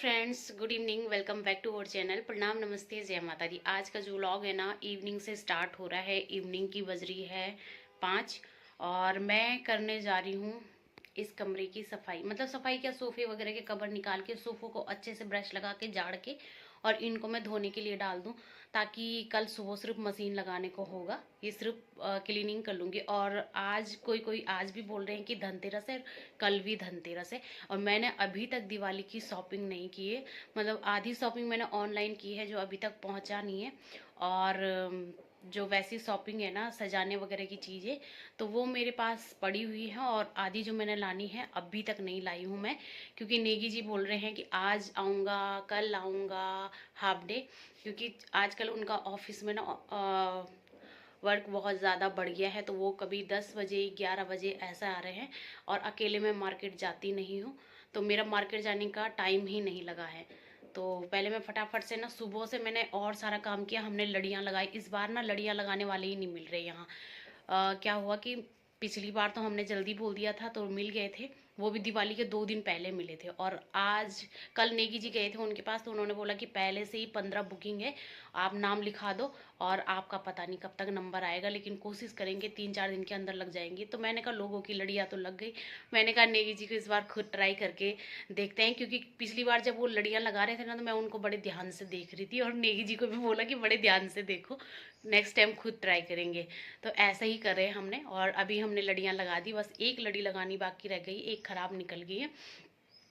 Friends, good evening. Welcome back to our channel. प्रणाम, नमस्ते, जय माता दी। आज का जो व्लॉग है ना, इवनिंग से स्टार्ट हो रहा है। इवनिंग की बज रही है 5 और मैं करने जा रही हूँ इस कमरे की सफाई। मतलब सफाई क्या, सोफे वगैरह के कवर निकाल के सोफों को अच्छे से ब्रश लगा के झाड़ के और इनको मैं धोने के लिए डाल दूँ, ताकि कल सुबह सिर्फ मशीन लगाने को होगा, ये सिर्फ क्लीनिंग कर लूँगी। और आज कोई आज भी बोल रहे हैं कि धनतेरस है, कल भी धनतेरस है और मैंने अभी तक दिवाली की शॉपिंग नहीं की है। मतलब आधी शॉपिंग मैंने ऑनलाइन की है जो अभी तक पहुंचा नहीं है, और जो वैसी शॉपिंग है ना, सजाने वगैरह की चीज़ें, तो वो मेरे पास पड़ी हुई है। और आधी जो मैंने लानी है अभी तक नहीं लाई हूँ मैं, क्योंकि नेगी जी बोल रहे हैं कि आज आऊँगा, कल आऊँगा, हाफ डे। क्योंकि आजकल उनका ऑफिस में ना वर्क बहुत ज़्यादा बढ़ गया है, तो वो कभी 10 बजे 11 बजे ऐसा आ रहे हैं। और अकेले मैं मार्केट जाती नहीं हूँ, तो मेरा मार्केट जाने का टाइम ही नहीं लगा है। तो पहले मैं फटाफट से ना, सुबह से मैंने और सारा काम किया। हमने लड़ियाँ लगाई। इस बार ना लड़ियाँ लगाने वाले ही नहीं मिल रहे यहाँ। क्या हुआ कि पिछली बार तो हमने जल्दी बोल दिया था तो मिल गए थे, वो भी दिवाली के 2 दिन पहले मिले थे। और आज कल नेगी जी गए थे उनके पास, तो उन्होंने बोला कि पहले से ही 15 बुकिंग है, आप नाम लिखा दो और आपका पता नहीं कब तक नंबर आएगा, लेकिन कोशिश करेंगे 3-4 दिन के अंदर लग जाएंगी। तो मैंने कहा लोगों की लड़ियाँ तो लग गई, मैंने कहा नेगी जी को इस बार खुद ट्राई करके देखते हैं। क्योंकि पिछली बार जब वो लड़ियाँ लगा रहे थे ना, तो मैं उनको बड़े ध्यान से देख रही थी और नेगी जी को भी बोला कि बड़े ध्यान से देखो, नेक्स्ट टाइम खुद ट्राई करेंगे। तो ऐसा ही करे हमने, और अभी हमने लड़ियाँ लगा दी। बस एक लड़ी लगानी बाकी रह गई, एक खराब निकल गई है।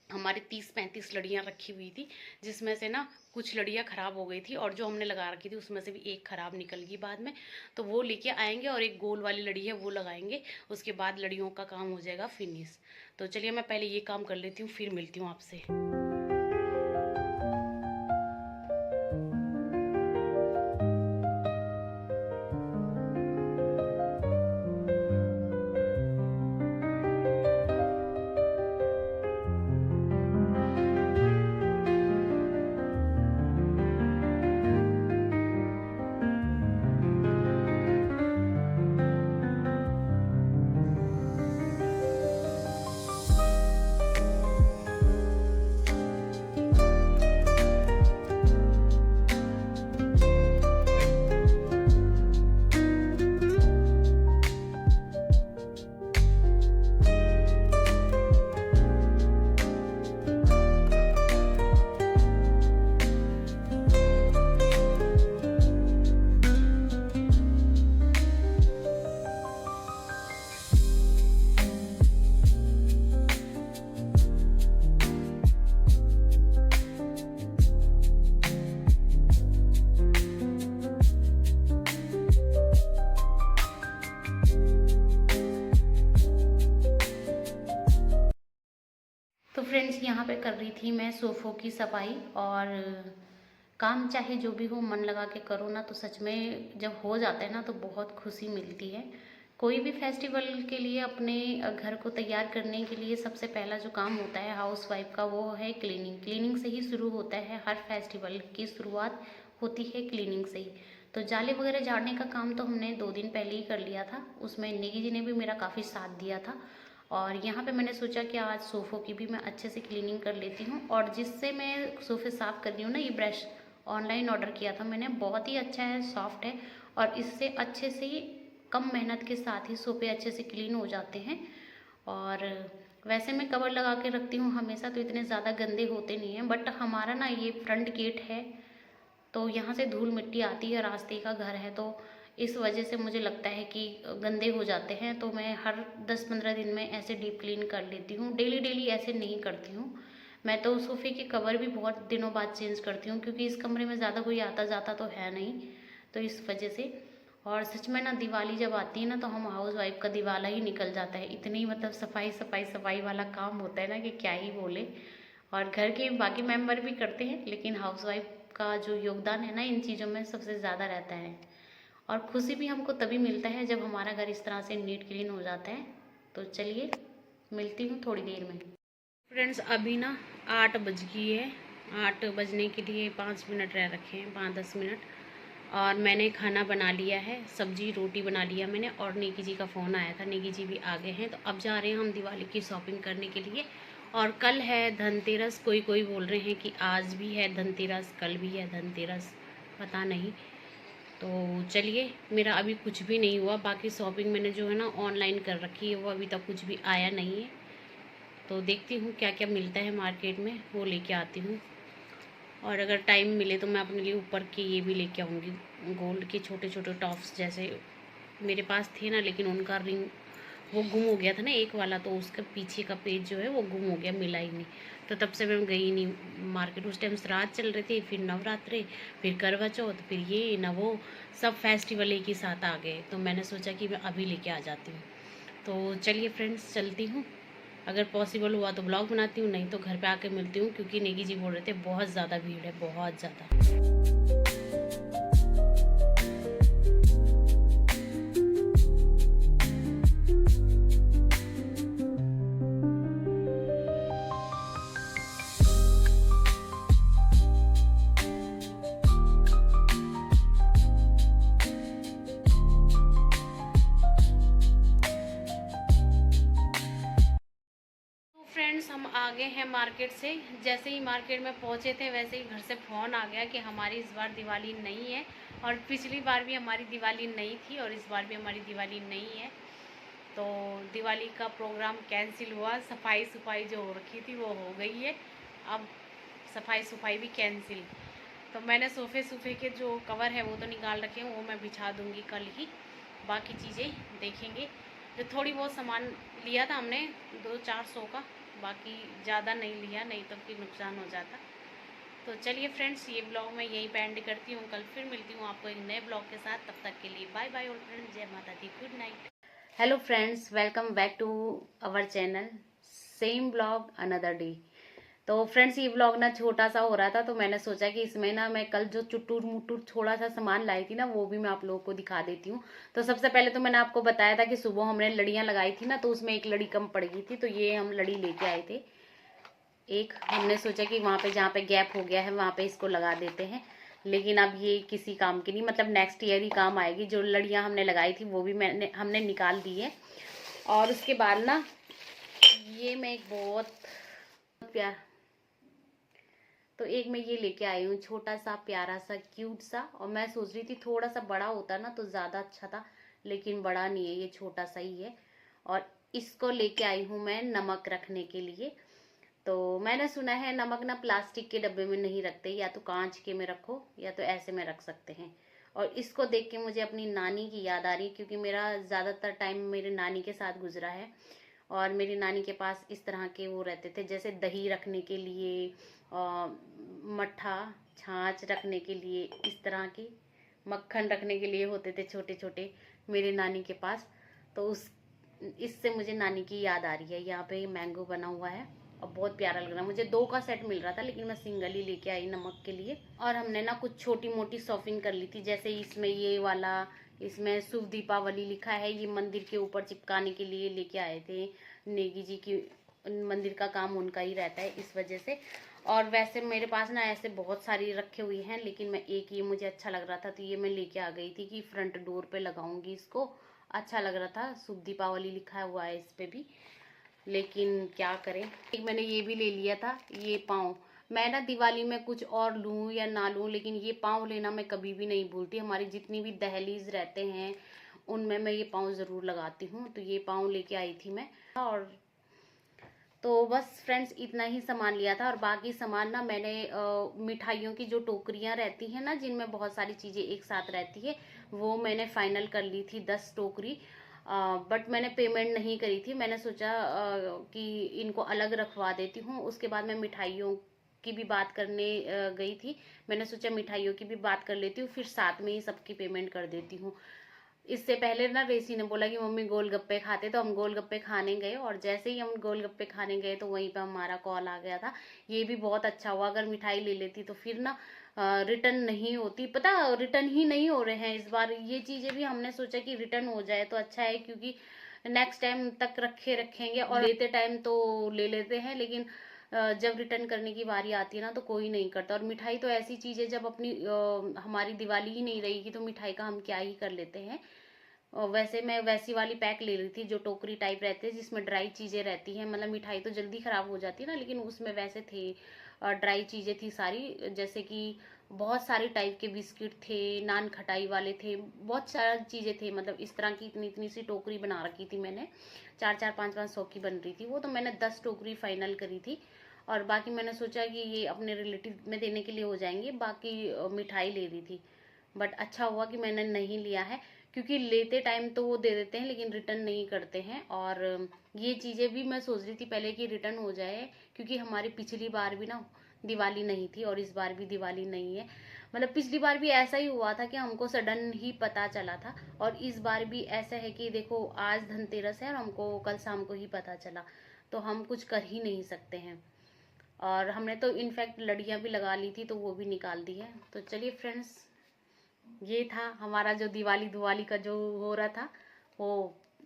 हमारे 30-35 लड़ियाँ रखी हुई थी, जिसमें से ना कुछ लड़ियाँ ख़राब हो गई थी, और जो हमने लगा रखी थी उसमें से भी एक ख़राब निकल गई बाद में। तो वो लेके आएंगे और एक गोल वाली लड़ी है वो लगाएंगे, उसके बाद लड़ियों का काम हो जाएगा फिनिश। तो चलिए मैं पहले ये काम कर लेती हूँ, फिर मिलती हूँ आपसे। तो फ्रेंड्स, यहाँ पे कर रही थी मैं सोफ़ों की सफाई। और काम चाहे जो भी हो, मन लगा के करो ना, तो सच में जब हो जाता है ना तो बहुत खुशी मिलती है। कोई भी फेस्टिवल के लिए अपने घर को तैयार करने के लिए सबसे पहला जो काम होता है हाउस वाइफ का, वो है क्लीनिंग। क्लीनिंग से ही शुरू होता है, हर फेस्टिवल की शुरुआत होती है क्लीनिंग से ही। तो जाले वगैरह झाड़ने का काम तो हमने 2 दिन पहले ही कर लिया था, उसमें निकी जी ने भी मेरा काफ़ी साथ दिया था। और यहाँ पे मैंने सोचा कि आज सोफ़ों की भी मैं अच्छे से क्लीनिंग कर लेती हूँ। और जिससे मैं सोफ़े साफ़ कर रही हूँ ना, ये ब्रश ऑनलाइन ऑर्डर किया था मैंने, बहुत ही अच्छा है, सॉफ्ट है, और इससे अच्छे से ही कम मेहनत के साथ ही सोफ़े अच्छे से क्लीन हो जाते हैं। और वैसे मैं कवर लगा के रखती हूँ हमेशा, तो इतने ज़्यादा गंदे होते नहीं हैं। बट हमारा ना ये फ्रंट गेट है, तो यहाँ से धूल मिट्टी आती है, रास्ते का घर है, तो इस वजह से मुझे लगता है कि गंदे हो जाते हैं। तो मैं हर 10-15 दिन में ऐसे डीप क्लीन कर लेती हूँ, डेली डेली ऐसे नहीं करती हूँ। मैं तो सोफ़े के कवर भी बहुत दिनों बाद चेंज करती हूँ, क्योंकि इस कमरे में ज़्यादा कोई आता जाता तो है नहीं, तो इस वजह से। और सच में ना, दिवाली जब आती है ना, तो हम हाउस वाइफ का दिवाला ही निकल जाता है। इतनी मतलब सफाई सफाई सफाई वाला काम होता है ना कि क्या ही बोले। और घर के बाकी मेंबर भी करते हैं, लेकिन हाउसवाइफ का जो योगदान है ना इन चीज़ों में, सबसे ज़्यादा रहता है। और खुशी भी हमको तभी मिलता है जब हमारा घर इस तरह से नीट क्लीन हो जाता है। तो चलिए मिलती हूँ थोड़ी देर में। फ्रेंड्स, अभी ना 8 बज गई है। 8 बजने के लिए 5 मिनट रह रखे हैं, 5-10 मिनट। और मैंने खाना बना लिया है, सब्जी रोटी बना लिया मैंने। और नेगी जी का फ़ोन आया था, नेगी जी भी आ गए हैं। तो अब जा रहे हैं हम दिवाली की शॉपिंग करने के लिए। और कल है धनतेरस। कोई कोई बोल रहे हैं कि आज भी है धनतेरस, कल भी है धनतेरस, पता नहीं। तो चलिए, मेरा अभी कुछ भी नहीं हुआ। बाकी शॉपिंग मैंने जो है ना ऑनलाइन कर रखी है, वो अभी तक कुछ भी आया नहीं है। तो देखती हूँ क्या क्या मिलता है मार्केट में, वो लेके आती हूँ। और अगर टाइम मिले तो मैं अपने लिए ऊपर के ये भी लेके आऊँगी, गोल्ड के छोटे छोटे टॉप्स। जैसे मेरे पास थे ना, लेकिन उनका रिंग वो गुम हो गया था ना एक वाला, तो उसका पीछे का पेज जो है वो गुम हो गया, मिला ही नहीं। तो तब से मैं गई नहीं मार्केट। उस टाइम श्राद्ध चल रहे थे, फिर नवरात्रे, फिर करवा चौथ, फिर ये न वो, सब फेस्टिवल एक ही साथ आ गए। तो मैंने सोचा कि मैं अभी लेके आ जाती हूँ। तो चलिए फ्रेंड्स, चलती हूँ। अगर पॉसिबल हुआ तो ब्लॉग बनाती हूँ, नहीं तो घर पे आके मिलती हूँ, क्योंकि नेगी जी बोल रहे थे बहुत ज़्यादा भीड़ है, बहुत ज़्यादा। फ्रेंड्स, हम आ गए हैं मार्केट से। जैसे ही मार्केट में पहुंचे थे, वैसे ही घर से फ़ोन आ गया कि हमारी इस बार दिवाली नहीं है। और पिछली बार भी हमारी दिवाली नहीं थी, और इस बार भी हमारी दिवाली नहीं है। तो दिवाली का प्रोग्राम कैंसिल हुआ। सफाई सफाई जो हो रखी थी वो हो गई है, अब सफाई सफाई भी कैंसिल। तो मैंने सोफ़े के जो कवर है वो तो निकाल रखे हैं, वो मैं बिछा दूँगी कल ही। बाकी चीज़ें देखेंगे। जो थोड़ी बहुत सामान लिया था हमने 200-400 का, बाकी ज़्यादा नहीं लिया, नहीं तो फिर नुकसान हो जाता। तो चलिए फ्रेंड्स, ये ब्लॉग मैं यहीं पे एंड करती हूँ। कल फिर मिलती हूँ आपको एक नए ब्लॉग के साथ। तब तक के लिए बाय बाय ऑल फ्रेंड्स, जय माता दी, good night. Hello friends, welcome back to our channel, same blog another day. तो फ्रेंड्स, ये ब्लॉग ना छोटा सा हो रहा था, तो मैंने सोचा कि इसमें ना मैं कल जो चुटुर मुटुर थोड़ा सा सामान लाई थी ना, वो भी मैं आप लोगों को दिखा देती हूँ। तो सबसे पहले तो मैंने आपको बताया था कि सुबह हमने लड़ियाँ लगाई थी ना, तो उसमें एक लड़ी कम पड़ गई थी, तो ये हम लड़ी लेके आए थे। एक हमने सोचा कि वहाँ पे जहाँ पे गैप हो गया है वहाँ पे इसको लगा देते हैं, लेकिन अब ये किसी काम की नहीं, मतलब नेक्स्ट ईयर ही काम आएगी। जो लड़ियाँ हमने लगाई थी वो भी हमने निकाल दी है। और उसके बाद ना, ये मैं एक बहुत प्यार, तो एक मैं ये लेके आई हूँ, छोटा सा प्यारा सा क्यूट सा। और मैं सोच रही थी थोड़ा सा बड़ा होता ना तो ज़्यादा अच्छा था, लेकिन बड़ा नहीं है, ये छोटा सा ही है। और इसको लेके आई हूँ मैं नमक रखने के लिए। तो मैंने सुना है नमक ना प्लास्टिक के डब्बे में नहीं रखते, या तो कांच के में रखो या तो ऐसे में रख सकते हैं। और इसको देख के मुझे अपनी नानी की याद आ रही है, क्योंकि मेरा ज़्यादातर टाइम मेरे नानी के साथ गुजरा है। और मेरी नानी के पास इस तरह के वो रहते थे, जैसे दही रखने के लिए, मट्ठा छाछ रखने के लिए, इस तरह की मक्खन रखने के लिए होते थे छोटे छोटे मेरी नानी के पास। तो उस इससे मुझे नानी की याद आ रही है। यहाँ पे मैंगो बना हुआ है और बहुत प्यारा लग रहा है मुझे। 2 का सेट मिल रहा था, लेकिन मैं सिंगल ही लेके आई नमक के लिए। और हमने ना कुछ छोटी मोटी शॉपिंग कर ली थी, जैसे इसमें ये वाला, इसमें शुभ दीपावली लिखा है, ये मंदिर के ऊपर चिपकाने के लिए लेके आए थे। नेगी जी की मंदिर का काम उनका ही रहता है, इस वजह से। और वैसे मेरे पास ना ऐसे बहुत सारी रखे हुई हैं, लेकिन मैं एक ये मुझे अच्छा लग रहा था, तो ये मैं लेके आ गई थी कि फ्रंट डोर पे लगाऊंगी इसको। अच्छा लग रहा था, शुभ दीपावली लिखा हुआ है इस पे भी, लेकिन क्या करें। एक मैंने ये भी ले लिया था, ये पाँव। मैं ना दिवाली में कुछ और लूँ या ना लूँ, लेकिन ये पाँव लेना मैं कभी भी नहीं भूलती। हमारी जितनी भी दहलीज रहते हैं उनमें मैं ये पाँव ज़रूर लगाती हूँ, तो ये पाँव लेके आई थी मैं। और तो बस फ्रेंड्स, इतना ही सामान लिया था। और बाकी सामान ना मैंने मिठाइयों की जो टोकरियाँ रहती हैं ना, जिनमें बहुत सारी चीज़ें एक साथ रहती है, वो मैंने फाइनल कर ली थी 10 टोकरी। बट मैंने पेमेंट नहीं करी थी। मैंने सोचा कि इनको अलग रखवा देती हूँ। उसके बाद मैं मिठाइयों की भी बात करने गई थी। मैंने सोचा मिठाइयों की भी बात कर लेती हूँ, फिर साथ में ही सबकी पेमेंट कर देती हूँ। इससे पहले ना रेसी ने बोला कि मम्मी गोलगप्पे खाते, तो हम गोलगप्पे खाने गए। और जैसे ही हम गोलगप्पे खाने गए तो वहीं पे हमारा कॉल आ गया था। ये भी बहुत अच्छा हुआ, अगर मिठाई ले लेती तो फिर ना रिटर्न नहीं होती। पता, रिटर्न ही नहीं हो रहे हैं इस बार। ये चीज़ें भी हमने सोचा कि रिटर्न हो जाए तो अच्छा है, क्योंकि नेक्स्ट टाइम तक रखेंगे। और लेते टाइम तो ले लेते हैं, लेकिन जब रिटर्न करने की बारी आती है ना तो कोई नहीं करता। और मिठाई तो ऐसी चीज़ है, जब अपनी हमारी दिवाली ही नहीं रहेगी तो मिठाई का हम क्या ही कर लेते हैं। वैसे मैं वैसी वाली पैक ले ली थी जो टोकरी टाइप रहते हैं जिसमें ड्राई चीज़ें रहती हैं। मतलब मिठाई तो जल्दी ख़राब हो जाती है ना, लेकिन उसमें वैसे थे ड्राई चीज़ें थी सारी, जैसे कि बहुत सारे टाइप के बिस्किट थे, नान खटाई वाले थे, बहुत सारी चीज़ें थे। मतलब इस तरह की इतनी इतनी सी टोकरी बना रखी थी मैंने, 4-4 5-5 सौ की बन रही थी वो, तो मैंने 10 टोकरी फाइनल करी थी। और बाकी मैंने सोचा कि ये अपने रिलेटिव में देने के लिए हो जाएंगे, बाकी मिठाई ले रही थी। बट अच्छा हुआ कि मैंने नहीं लिया है, क्योंकि लेते टाइम तो वो दे देते हैं लेकिन रिटर्न नहीं करते हैं। और ये चीज़ें भी मैं सोच रही थी पहले कि रिटर्न हो जाए, क्योंकि हमारी पिछली बार भी ना दिवाली नहीं थी और इस बार भी दिवाली नहीं है। मतलब पिछली बार भी ऐसा ही हुआ था कि हमको सडन ही पता चला था, और इस बार भी ऐसा है कि देखो आज धनतेरस है और हमको कल शाम को ही पता चला, तो हम कुछ कर ही नहीं सकते हैं। और हमने तो इनफैक्ट लड़ियाँ भी लगा ली थी तो वो भी निकाल दी है। तो चलिए फ्रेंड्स, ये था हमारा जो दिवाली दिवाली का जो हो रहा था वो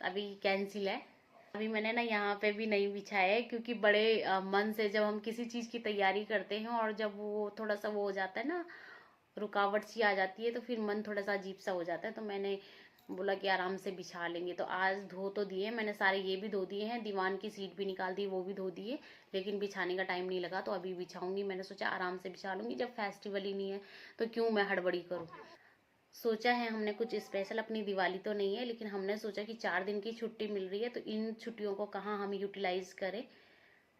अभी कैंसिल है। अभी मैंने ना यहाँ पे भी नहीं बिछाया है, क्योंकि बड़े मन से जब हम किसी चीज़ की तैयारी करते हैं और जब वो थोड़ा सा वो हो जाता है ना, रुकावट सी आ जाती है, तो फिर मन थोड़ा सा अजीब सा हो जाता है। तो मैंने बोला कि आराम से बिछा लेंगे, तो आज धो तो दिए मैंने सारे, ये भी धो दिए हैं, दीवान की सीट भी निकाल दी वो भी धो दिए, लेकिन बिछाने का टाइम नहीं लगा। तो अभी बिछाऊंगी, मैंने सोचा आराम से बिछा लूंगी, जब फेस्टिवल ही नहीं है तो क्यों मैं हड़बड़ी करूँ। सोचा है हमने कुछ स्पेशल, अपनी दिवाली तो नहीं है लेकिन हमने सोचा कि 4 दिन की छुट्टी मिल रही है तो इन छुट्टियों को कहाँ हम यूटिलाइज करें।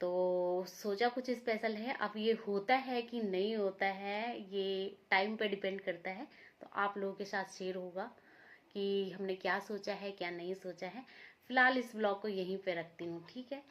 तो सोचा कुछ स्पेशल है। अब ये होता है कि नहीं होता है ये टाइम पे डिपेंड करता है, तो आप लोगों के साथ शेयर होगा कि हमने क्या सोचा है क्या नहीं सोचा है। फिलहाल इस ब्लॉग को यहीं पे रखती हूँ, ठीक है।